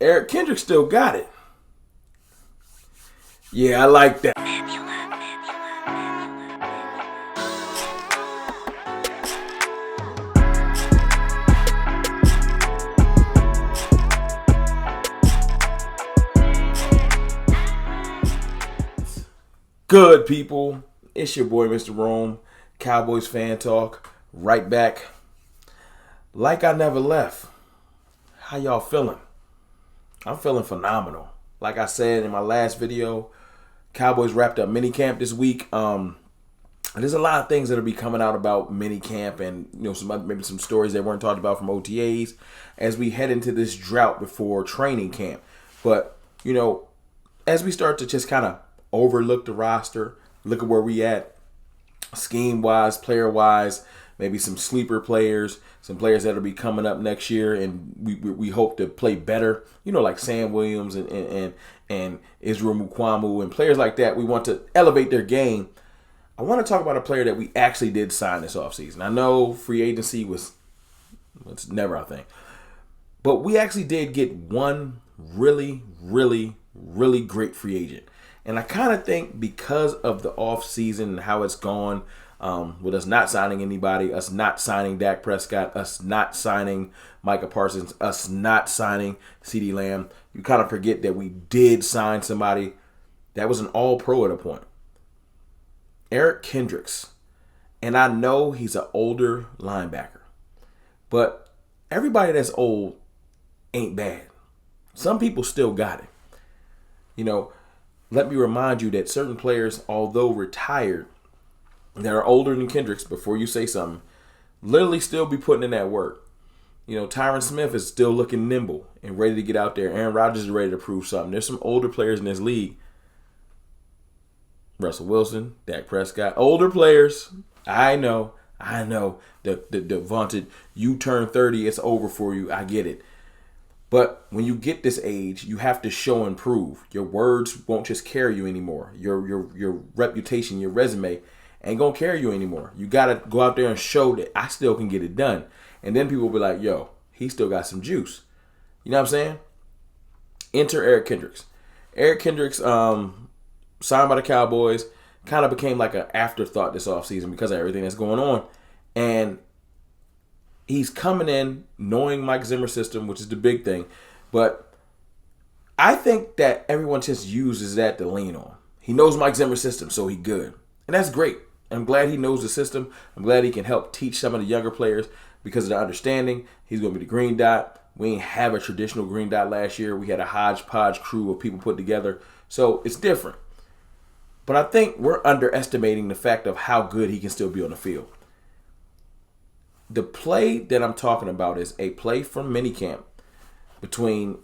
Eric Kendricks still got it. Yeah, I like that. Good people, it's your boy Mr. Rome, Cowboys Fan Talk, right back. Like I never left. How y'all feeling? I'm feeling phenomenal. Like I said in my last video, Cowboys wrapped up minicamp this week. There's a lot of things that'll be coming out about minicamp, and maybe some stories that weren't talked about from OTAs as we head into this drought before training camp. But as we start to just kind of overlook the roster, look at where we at, scheme wise, player wise, maybe some sleeper players, some players that'll be coming up next year, and we hope to play better. Like Sam Williams and Israel Mukwamu and players like that. We want to elevate their game. I want to talk about a player that we actually did sign this offseason. I know free agency it's never our thing, but we actually did get one really, really, really great free agent. And I kind of think because of the offseason and how it's gone, with us not signing anybody, us not signing Dak Prescott, us not signing Micah Parsons, us not signing CeeDee Lamb, you kind of forget that we did sign somebody that was an all-pro at a point. Eric Kendricks. And I know he's an older linebacker, but everybody that's old ain't bad. Some people still got it. Let me remind you that certain players, although retired, that are older than Kendricks, before you say something, literally still be putting in that work. Tyron Smith is still looking nimble and ready to get out there. Aaron Rodgers is ready to prove something. There's some older players in this league. Russell Wilson, Dak Prescott, older players. I know. The vaunted, you turn 30, it's over for you. I get it. But when you get this age, you have to show and prove. Your words won't just carry you anymore. Your reputation, your resume ain't gonna carry you anymore. You gotta go out there and show that I still can get it done. And then people will be like, yo, he still got some juice. You know what I'm saying? Enter Eric Kendricks. Eric Kendricks, signed by the Cowboys, kind of became like an afterthought this offseason because of everything that's going on. And he's coming in knowing Mike Zimmer's system, which is the big thing. But I think that everyone just uses that to lean on. He knows Mike Zimmer's system, so he good. And that's great. I'm glad he knows the system. I'm glad he can help teach some of the younger players because of the understanding. He's going to be the green dot. We ain't have a traditional green dot last year. We had a hodgepodge crew of people put together. So it's different. But I think we're underestimating the fact of how good he can still be on the field. The play that I'm talking about is a play from minicamp between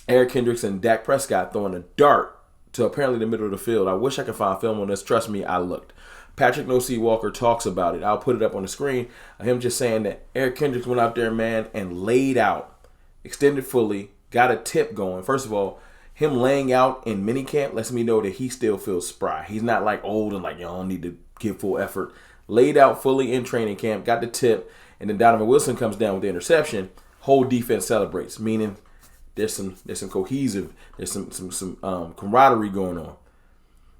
Eric Kendricks and Dak Prescott throwing a dart to apparently the middle of the field. I wish I could find film on this. Trust me, I looked. Patrick No-C Walker talks about it. I'll put it up on the screen. Him just saying that Eric Kendricks went out there, man, and laid out, extended fully, got a tip going. First of all, him laying out in minicamp lets me know that he still feels spry. He's not like old and like, I don't need to give full effort. Laid out fully in training camp, got the tip, and then Donovan Wilson comes down with the interception. Whole defense celebrates, meaning there's some cohesive, there's some camaraderie going on.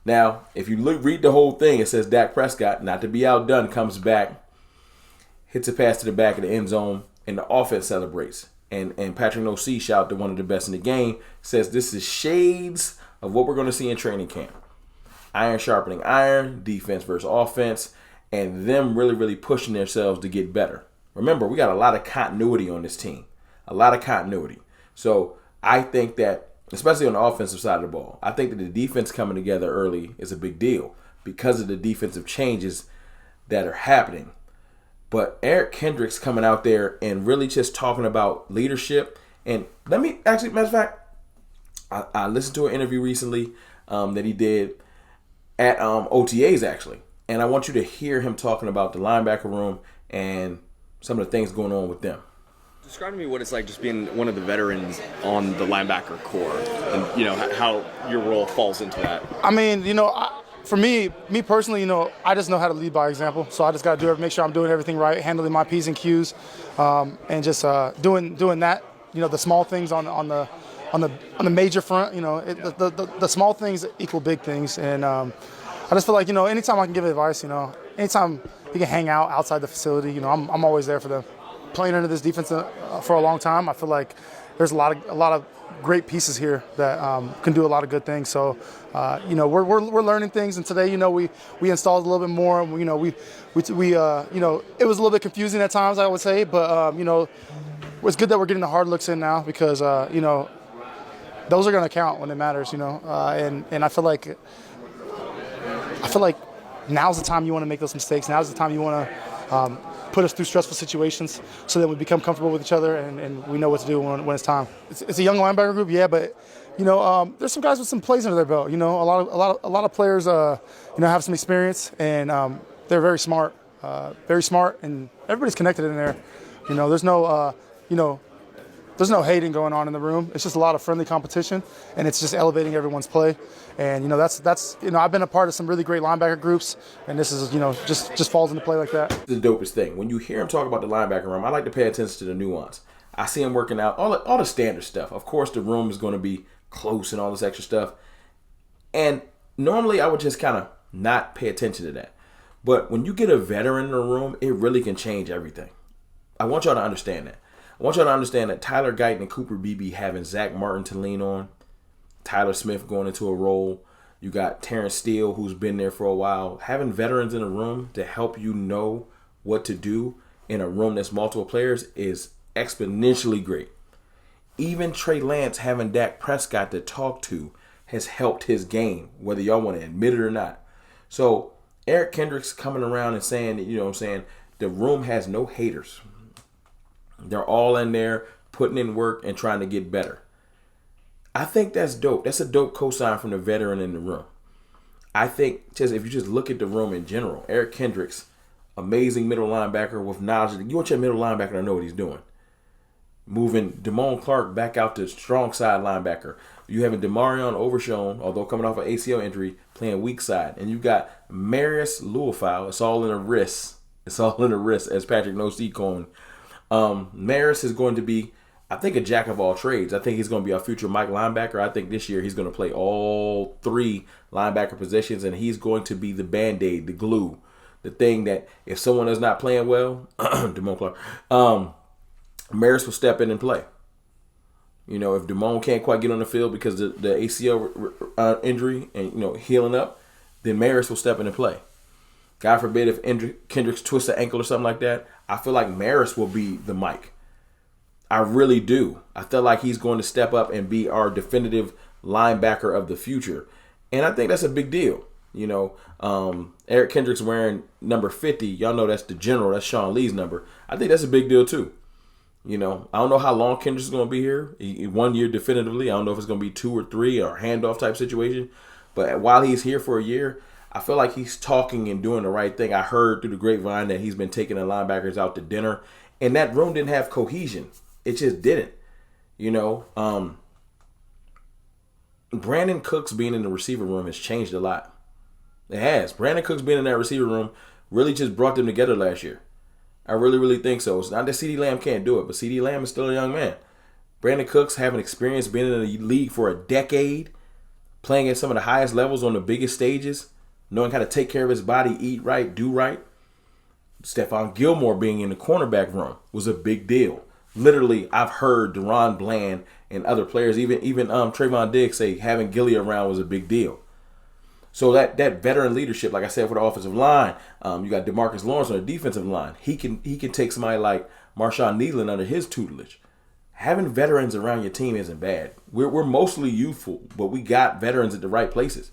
Now, if you read the whole thing, it says Dak Prescott, not to be outdone, comes back, hits a pass to the back of the end zone, and the offense celebrates. And Patrick No-C, shout out to one of the best in the game, says this is shades of what we're going to see in training camp. Iron sharpening iron, defense versus offense, and them really, really pushing themselves to get better. Remember, we got a lot of continuity on this team. A lot of continuity. So I think that, especially on the offensive side of the ball, I think that the defense coming together early is a big deal because of the defensive changes that are happening. But Eric Kendricks coming out there and really just talking about leadership. And matter of fact, I listened to an interview recently that he did at OTAs actually. And I want you to hear him talking about the linebacker room and some of the things going on with them. Describe to me what it's like just being one of the veterans on the linebacker core and, how your role falls into that. I mean, for me personally, I just know how to lead by example. So I just got to make sure I'm doing everything right, handling my P's and Q's, and just doing that the small things on the major front. The small things equal big things, and I just feel like anytime I can give advice, anytime you can hang out outside the facility, I'm always there for them. Playing under this defense for a long time, I feel like there's a lot of great pieces here that can do a lot of good things. So, we're learning things, and today, we installed a little bit more. We it was a little bit confusing at times, I would say, but it's good that we're getting the hard looks in now because those are going to count when it matters. And I feel like now's the time you want to make those mistakes. Now's the time you want to put us through stressful situations so that we become comfortable with each other and we know what to do when it's time. It's a young linebacker group, yeah, but there's some guys with some plays under their belt. A lot of players have some experience, and they're very smart, and everybody's connected in there. There's no hating going on in the room. It's just a lot of friendly competition, and it's just elevating everyone's play. And that's I've been a part of some really great linebacker groups, and this is just falls into play like that. The dopest thing when you hear him talk about the linebacker room, I like to pay attention to the nuance. I see him working out all the standard stuff. Of course, the room is going to be close and all this extra stuff. And normally, I would just kind of not pay attention to that. But when you get a veteran in the room, it really can change everything. I want y'all to understand that. I want y'all to understand that Tyler Guyton and Cooper Beebe having Zach Martin to lean on, Tyler Smith going into a role, you got Terrence Steele who's been there for a while. Having veterans in a room to help you know what to do in a room that's multiple players is exponentially great. Even Trey Lance having Dak Prescott to talk to has helped his game, whether y'all want to admit it or not. So Eric Kendricks coming around and saying, the room has no haters. They're all in there putting in work and trying to get better. I think that's dope. That's a dope cosign from the veteran in the room. I think if you just look at the room in general, Eric Kendricks, amazing middle linebacker with knowledge. You want your middle linebacker to know what he's doing. Moving Damone Clark back out to strong side linebacker. You having Demarion Overshown, although coming off an ACL injury, playing weak side. And you got Marius Louisville. It's all in the wrist. It's all in the wrist, as Patrick Nosey coined. Maris is going to be, I think, a jack of all trades. I think he's going to be our future Mike linebacker. I think this year he's going to play all three linebacker positions, and he's going to be the Band-Aid, the glue, the thing that if someone is not playing well, Damone Clark, Maris will step in and play. If Damone can't quite get on the field because the ACL injury and healing up, then Maris will step in and play. God forbid if Kendricks twists an ankle or something like that, I feel like Maris will be the Mike. I really do. I feel like he's going to step up and be our definitive linebacker of the future. And I think that's a big deal. Eric Kendricks wearing number 50. Y'all know that's the general. That's Sean Lee's number. I think that's a big deal too. I don't know how long Kendricks is going to be here. 1 year definitively. I don't know if it's going to be 2 or 3 or handoff type situation. But while he's here for a year, I feel like he's talking and doing the right thing. I heard through the grapevine that he's been taking the linebackers out to dinner. And that room didn't have cohesion. It just didn't. Brandon Cooks being in the receiver room has changed a lot. It has. Brandon Cooks being in that receiver room really just brought them together last year. I really, really think so. It's not that CeeDee Lamb can't do it, but CeeDee Lamb is still a young man. Brandon Cooks having experience being in the league for a decade, playing at some of the highest levels on the biggest stages, knowing how to take care of his body, eat right, do right. Stephon Gilmore being in the cornerback room was a big deal. Literally, I've heard Deron Bland and other players, even Trayvon Diggs, say having Gilly around was a big deal. So that veteran leadership, like I said, for the offensive line, you got DeMarcus Lawrence on the defensive line. He can take somebody like Marshawn Nealon under his tutelage. Having veterans around your team isn't bad. We're mostly youthful, but we got veterans at the right places.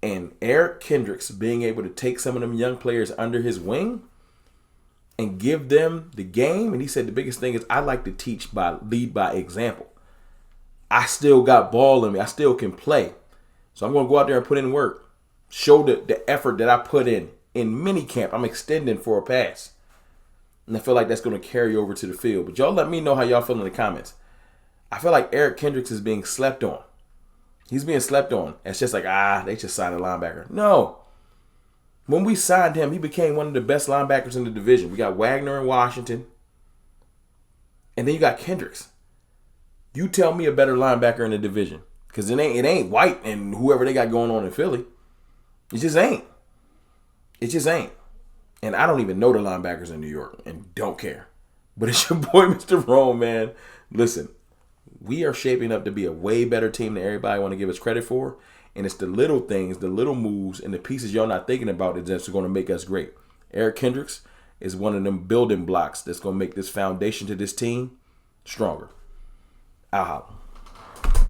And Eric Kendricks being able to take some of them young players under his wing and give them the game. And he said the biggest thing is I like to lead by example. I still got ball in me. I still can play. So I'm going to go out there and put in work. Show the effort that I put in minicamp. I'm extending for a pass. And I feel like that's going to carry over to the field. But y'all let me know how y'all feel in the comments. I feel like Eric Kendricks is being slept on. He's being slept on. It's just like, they just signed a linebacker. No. When we signed him, he became one of the best linebackers in the division. We got Wagner in Washington. And then you got Kendricks. You tell me a better linebacker in the division. Because it ain't White and whoever they got going on in Philly. It just ain't. It just ain't. And I don't even know the linebackers in New York and don't care. But it's your boy, Mr. Rome, man. Listen, we are shaping up to be a way better team than everybody want to give us credit for. And it's the little things, the little moves, and the pieces y'all not thinking about that's going to make us great. Eric Kendricks is one of them building blocks that's going to make this foundation to this team stronger. I'll holler.